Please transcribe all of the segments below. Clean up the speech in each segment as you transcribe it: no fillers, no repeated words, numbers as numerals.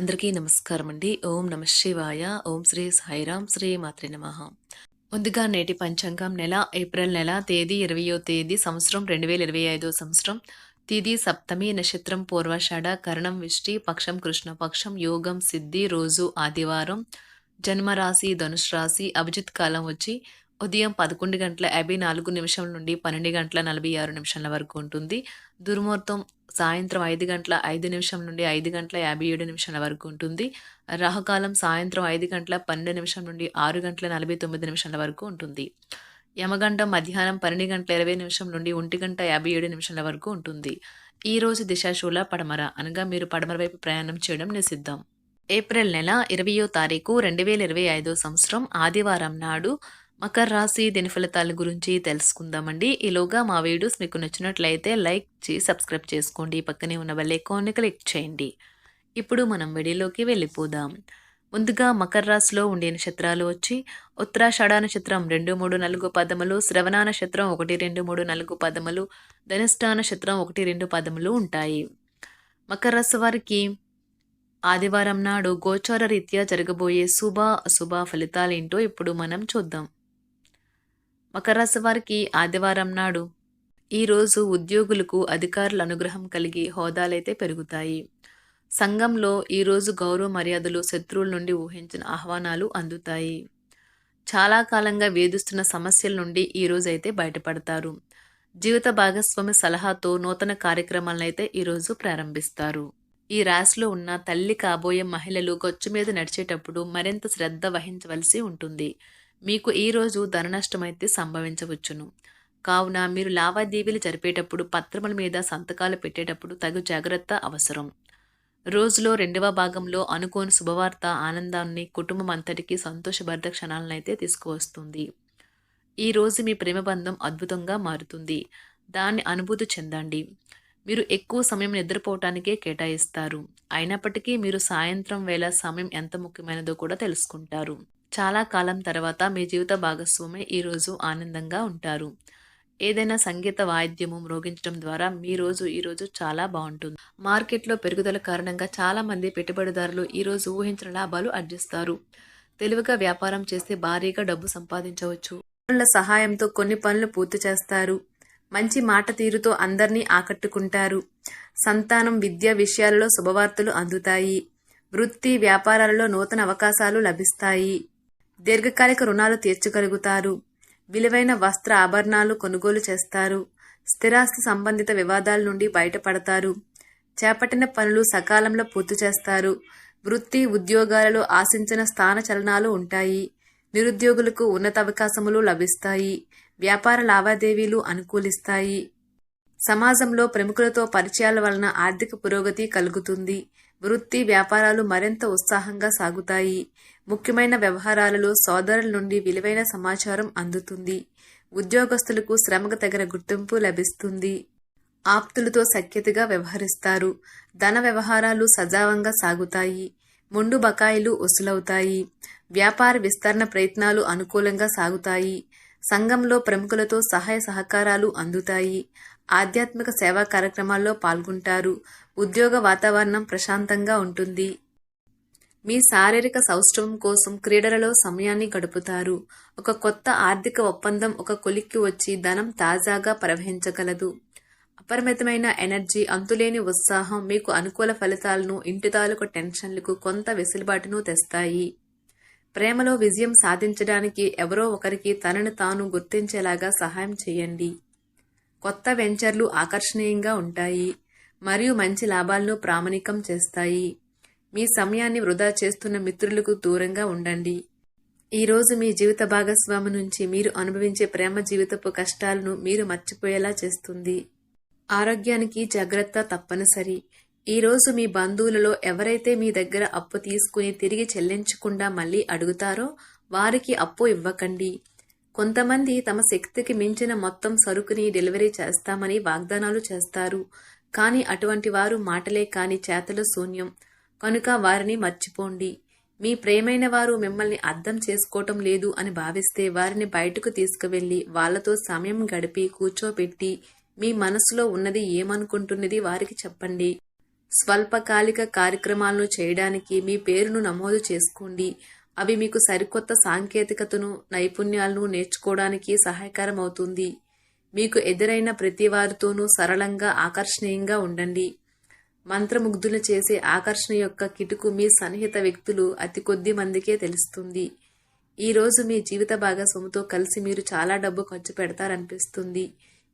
అందరికీ నమస్కారం అండి. ఓం నమ శివాయ. ఓం శ్రీ సాయిరాం. శ్రీ మాత్రే నమః. ముందుగా నేటి పంచాంగం నెల ఏప్రిల్ నెల తేదీ 20వ తేదీ సంవత్సరం 2025 సంవత్సరం. తిథి సప్తమి, నక్షత్రం పూర్వాషాఢ, కరణం విష్టి, పక్షం కృష్ణపక్షం, యోగం సిద్ధి, రోజు ఆదివారం, జన్మరాశి ధనుష్ రాశి, అభిజిత్ కాలం వచ్చి ఉదయం 11:54 నుండి 12:46 వరకు ఉంటుంది. దుర్ముహూర్తం సాయంత్రం 5:05 నుండి 5:57 వరకు ఉంటుంది. రాహుకాలం సాయంత్రం 5:12 నుండి 6:49 వరకు ఉంటుంది. యమగండం మధ్యాహ్నం 12:20 నుండి 1:57 వరకు ఉంటుంది. ఈ రోజు దిశాశూల పడమర, అనగా మీరు పడమర వైపు ప్రయాణం చేయడం నిషిద్ధం. ఏప్రిల్ నెల 20వ తారీఖు 2025 సంవత్సరం ఆదివారం నాడు మకర రాశి దిన ఫలితాల గురించి తెలుసుకుందామండి. ఈలోగా మా వీడియోస్ మీకు నచ్చినట్లయితే లైక్ చేసి సబ్స్క్రైబ్ చేసుకోండి. పక్కనే ఉన్న బెల్ ఐకాన్ని క్లిక్ చేయండి. ఇప్పుడు మనం వీడియోలోకి వెళ్ళిపోదాం. ముందుగా మకర రాశిలో ఉండే నక్షత్రాలు వచ్చి ఉత్తరాషాఢ నక్షత్రం 2, 3, 4 పదములు, శ్రవణ నక్షత్రం 1, 2, 3, 4 పదములు, ధనిష్ట నక్షత్రం 1, 2 పదములు ఉంటాయి. మకర రాశి వారికి ఆదివారం నాడు గోచార రీత్యా జరగబోయే శుభ అశుభ ఫలితాలేంటో ఇప్పుడు మనం చూద్దాం. మకర రాశి వారికి ఆదివారం నాడు ఈరోజు ఉద్యోగులకు అధికారుల అనుగ్రహం కలిగి హోదాలైతే పెరుగుతాయి. సంఘంలో ఈరోజు గౌరవ మర్యాదలు, శత్రువుల నుండి ఊహించిన ఆహ్వానాలు అందుతాయి. చాలా కాలంగా వేధిస్తున్న సమస్యల నుండి ఈరోజు అయితే బయటపడతారు. జీవిత భాగస్వామి సలహాతో నూతన కార్యక్రమాలను అయితే ఈరోజు ప్రారంభిస్తారు. ఈ రాశిలో ఉన్న తల్లి కాబోయే మహిళలు గొచ్చు మీద నడిచేటప్పుడు మరింత శ్రద్ధ వహించవలసి ఉంటుంది. మీకు ఈరోజు ధన నష్టం అయితే సంభవించవచ్చును. కావున మీరు లావాదేవీలు జరిపేటప్పుడు, పత్రముల మీద సంతకాలు పెట్టేటప్పుడు తగు జాగ్రత్త అవసరం. రోజులో 2వ భాగంలో అనుకోని శుభవార్త ఆనందాన్ని, కుటుంబం అంతటికీ సంతోషభరిత క్షణాలను అయితే తీసుకువస్తుంది. ఈ రోజు మీ ప్రేమ బంధం అద్భుతంగా మారుతుంది. దాన్ని అనుభూతి చెందండి. మీరు ఎక్కువ సమయం నిద్రపోవటానికే కేటాయిస్తారు. అయినప్పటికీ మీరు సాయంత్రం వేళ సమయం ఎంత ముఖ్యమైనదో కూడా తెలుసుకుంటారు. చాలా కాలం తర్వాత మీ జీవిత భాగస్వామి ఈరోజు ఆనందంగా ఉంటారు. ఏదైనా సంగీత వాయిద్యము మ్రోగించడం ద్వారా ఈరోజు చాలా బాగుంటుంది. మార్కెట్లో పెరుగుదల కారణంగా చాలా మంది పెట్టుబడిదారులు ఈరోజు ఊహించిన లాభాలు ఆర్జిస్తారు. తెలివిగా వ్యాపారం చేస్తే భారీగా డబ్బు సంపాదించవచ్చు. ఇతరుల సహాయంతో కొన్ని పనులు పూర్తి చేస్తారు. మంచి మాట తీరుతో అందరినీ ఆకట్టుకుంటారు. సంతానం, విద్య విషయాలలో శుభవార్తలు అందుతాయి. వృత్తి వ్యాపారాలలో నూతన అవకాశాలు లభిస్తాయి. దీర్ఘకాలిక రుణాలు తీర్చగలుగుతారు. విలువైన వస్త్ర ఆభరణాలు కొనుగోలు చేస్తారు. స్థిరాస్తి సంబంధిత వివాదాల నుండి బయటపడతారు. చేపట్టిన పనులు సకాలంలో పూర్తి చేస్తారు. వృత్తి ఉద్యోగాలలో ఆశించిన స్థాన చలనాలు ఉంటాయి. నిరుద్యోగులకు ఉన్నత అవకాశములు లభిస్తాయి. వ్యాపార లావాదేవీలు అనుకూలిస్తాయి. సమాజంలో ప్రముఖులతో పరిచయాల వలన ఆర్థిక పురోగతి కలుగుతుంది. వృత్తి వ్యాపారాలు మరింత ఉత్సాహంగా సాగుతాయి. ముఖ్యమైన వ్యవహారాలలో సోదరుల నుండి విలువైన సమాచారం అందుతుంది. ఉద్యోగస్తులకు శ్రమకు తగిన గుర్తింపు లభిస్తుంది. ఆప్తులతో సఖ్యతగా వ్యవహరిస్తారు. ధన వ్యవహారాలు సజావంగా సాగుతాయి. మొండు బకాయిలు వసూలవుతాయి. వ్యాపార విస్తరణ ప్రయత్నాలు అనుకూలంగా సాగుతాయి. సంఘంలో ప్రముఖులతో సహాయ సహకారాలు అందుతాయి. ఆధ్యాత్మిక సేవా కార్యక్రమాల్లో పాల్గొంటారు. ఉద్యోగ వాతావరణం ప్రశాంతంగా ఉంటుంది. మీ శారీరక సౌష్ఠవం కోసం క్రీడలలో సమయాన్ని గడుపుతారు. ఒక కొత్త ఆర్థిక ఒప్పందం ఒక కొలిక్కి వచ్చి ధనం తాజాగా ప్రవహించగలదు. అపరిమితమైన ఎనర్జీ, అంతులేని ఉత్సాహం మీకు అనుకూల ఫలితాలను, ఇంటి తాలూకు టెన్షన్లకు కొంత వెసులుబాటును తెస్తాయి. ప్రేమలో విజయం సాధించడానికి ఎవరో ఒకరికి తనను తాను గుర్తించేలాగా సహాయం చేయండి. కొత్త వెంచర్లు ఆకర్షణీయంగా ఉంటాయి మరియు మంచి లాభాలను ప్రామాణికం చేస్తాయి. మీ సమయాన్ని వృధా చేస్తున్న మిత్రులకు దూరంగా ఉండండి. ఈరోజు మీ జీవిత భాగస్వామి నుంచి మీరు అనుభవించే ప్రేమ జీవితపు కష్టాలను మీరు మర్చిపోయేలా చేస్తుంది. ఆరోగ్యానికి జాగ్రత్త తప్పనిసరి. ఈరోజు మీ బంధువులలో ఎవరైతే మీ దగ్గర అప్పు తీసుకుని తిరిగి చెల్లించకుండా మళ్ళీ అడుగుతారో వారికి అప్పు ఇవ్వకండి. కొంతమంది తమ శక్తికి మించిన మొత్తం సరుకుని డెలివరీ చేస్తామని వాగ్దానాలు చేస్తారు. కానీ అటువంటి వారు మాటలే కాని చేతలు శూన్యం. కనుక వారిని మర్చిపోండి. మీ ప్రేమైన వారు మిమ్మల్ని అర్థం చేసుకోవటం లేదు అని భావిస్తే వారిని బయటకు తీసుకువెళ్లి వాళ్లతో సమయం గడిపి కూర్చోబెట్టి మీ మనసులో ఉన్నది ఏమనుకుంటున్నది వారికి చెప్పండి. స్వల్పకాలిక కార్యక్రమాలను చేయడానికి మీ పేరును నమోదు చేసుకోండి. అవి మీకు సరికొత్త సాంకేతికతను, నైపుణ్యాలను నేర్చుకోవడానికి సహాయకరం అవుతుంది. మీకు ఎదురైన ప్రతి వారితోనూ సరళంగా, ఆకర్షణీయంగా ఉండండి. మంత్రముగ్ధులు చేసే ఆకర్షణ యొక్క కిటుకు మీ సన్నిహిత వ్యక్తులు అతి కొద్ది మందికే తెలుస్తుంది. ఈరోజు మీ జీవిత భాగస్వామితో కలిసి మీరు చాలా డబ్బు ఖర్చు పెడతారనిపిస్తుంది.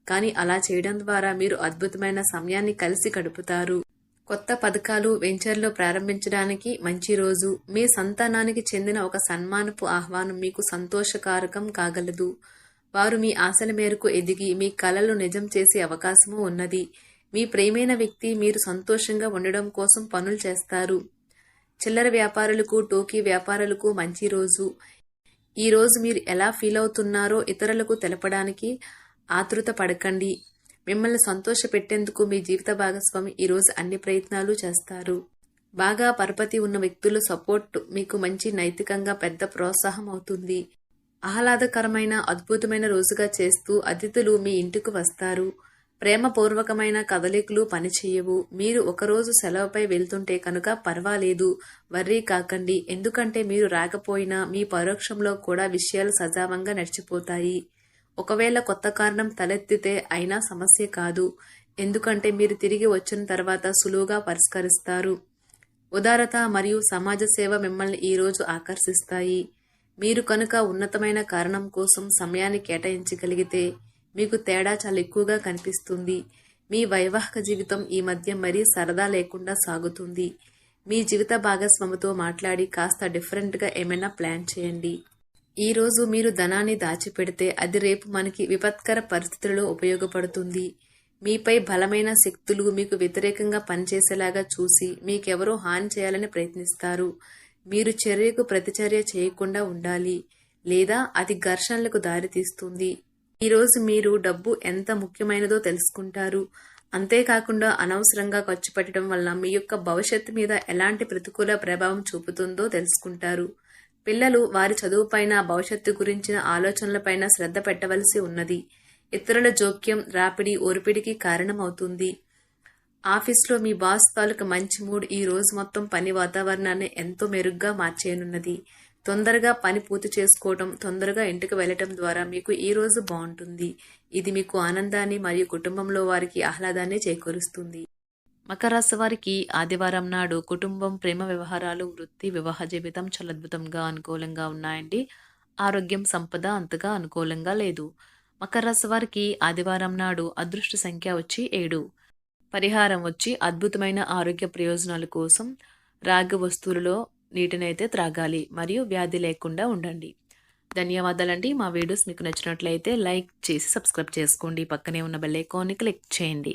కానీ అలా చేయడం ద్వారా మీరు అద్భుతమైన సమయాన్ని కలిసి గడుపుతారు. కొత్త పథకాలు, వెంచర్లు ప్రారంభించడానికి మంచి రోజు. మీ సంతానానికి చెందిన ఒక సన్మానపు ఆహ్వానం మీకు సంతోషకారకం కాగలదు. వారు మీ ఆశల మేరకు ఎదిగి మీ కలలు నిజం చేసే అవకాశము ఉన్నది. మీ ప్రియమైన వ్యక్తి మీరు సంతోషంగా ఉండడం కోసం పనులు చేస్తారు. చిల్లర వ్యాపారులకు, టోకీ వ్యాపారులకు మంచి రోజు. ఈ రోజు మీరు ఎలా ఫీల్ అవుతున్నారో ఇతరులకు తెలపడానికి ఆతృత పడకండి. మిమ్మల్ని సంతోషపెట్టేందుకు మీ జీవిత భాగస్వామి ఈరోజు అన్ని ప్రయత్నాలు చేస్తారు. బాగా పరపతి ఉన్న వ్యక్తుల సపోర్ట్ మీకు మంచి నైతికంగా పెద్ద ప్రోత్సాహం అవుతుంది. ఆహ్లాదకరమైన, అద్భుతమైన రోజుగా చేస్తూ అతిథులు మీ ఇంటికి వస్తారు. ప్రేమపూర్వకమైన కదలికలు పనిచేయవు. మీరు ఒకరోజు సెలవుపై వెళ్తుంటే కనుక పర్వాలేదు, వర్రీ కాకండి. ఎందుకంటే మీరు రాకపోయినా మీ పరోక్షంలో కూడా విషయాలు సజావంగా నడిచిపోతాయి. ఒకవేళ కొత్త కారణం తలెత్తితే అయినా సమస్య కాదు. ఎందుకంటే మీరు తిరిగి వచ్చిన తర్వాత సులువుగా పరిష్కరిస్తారు. ఉదారత మరియు సమాజ సేవ మిమ్మల్ని ఈరోజు ఆకర్షిస్తాయి. మీరు కనుక ఉన్నతమైన కారణం కోసం సమయాన్ని కేటాయించగలిగితే మీకు తేడా చాలా ఎక్కువగా కనిపిస్తుంది. మీ వైవాహిక జీవితం ఈ మధ్య మరీ సరదా లేకుండా సాగుతుంది. మీ జీవిత భాగస్వామితో మాట్లాడి కాస్త డిఫరెంట్గా ఏమైనా ప్లాన్ చేయండి. ఈ రోజు మీరు ధనాన్ని దాచిపెడితే అది రేపు మనకి విపత్కర పరిస్థితులలో ఉపయోగపడుతుంది. మీపై బలమైన శక్తులు మీకు వ్యతిరేకంగా పనిచేసేలాగా చూసి మీకెవరో హాని చేయాలని ప్రయత్నిస్తారు. మీరు చర్యకు ప్రతిచర్య చేయకుండా ఉండాలి, లేదా అది ఘర్షణలకు దారితీస్తుంది. ఈరోజు మీరు డబ్బు ఎంత ముఖ్యమైనదో తెలుసుకుంటారు. అంతేకాకుండా అనవసరంగా ఖర్చు పెట్టడం వల్ల మీ యొక్క భవిష్యత్తు మీద ఎలాంటి ప్రతికూల ప్రభావం చూపుతుందో తెలుసుకుంటారు. పిల్లలు వారి చదువుపైన, భవిష్యత్తు గురించిన ఆలోచనలపైన శ్రద్ధ పెట్టవలసి ఉన్నది. ఇతరుల జోక్యం, రాపిడి, ఒరిపిడికి కారణమవుతుంది. ఆఫీస్లో మీ బాస్ తాలూకు మంచి మూడ్ ఈ రోజు మొత్తం పని వాతావరణాన్ని ఎంతో మెరుగ్గా మార్చేయనున్నది. తొందరగా పని పూర్తి చేసుకోవడం, తొందరగా ఇంటికి వెళ్లటం ద్వారా మీకు ఈ రోజు బాగుంటుంది. ఇది మీకు ఆనందాన్ని మరియు కుటుంబంలో వారికి ఆహ్లాదాన్ని చేకూరుస్తుంది. మకర రాశి వారికి ఆదివారం నాడు కుటుంబం, ప్రేమ వ్యవహారాలు, వృత్తి, వివాహ జీవితం చాలా అద్భుతంగా అనుకూలంగా ఉన్నాయండి. ఆరోగ్యం, సంపద అంతగా అనుకూలంగా లేదు. మకర రాశి వారికి ఆదివారం నాడు అదృష్ట సంఖ్య వచ్చి 7. పరిహారం వచ్చి అద్భుతమైన ఆరోగ్య ప్రయోజనాల కోసం రాగి వస్తువులలో నీటినైతే త్రాగాలి మరియు వ్యాధి లేకుండా ఉండండి. ధన్యవాదాలండి. మా వీడియోస్ మీకు నచ్చినట్లయితే లైక్ చేసి సబ్స్క్రైబ్ చేసుకోండి. పక్కనే ఉన్న బెల్ ఐకాన్ని క్లిక్ చేయండి.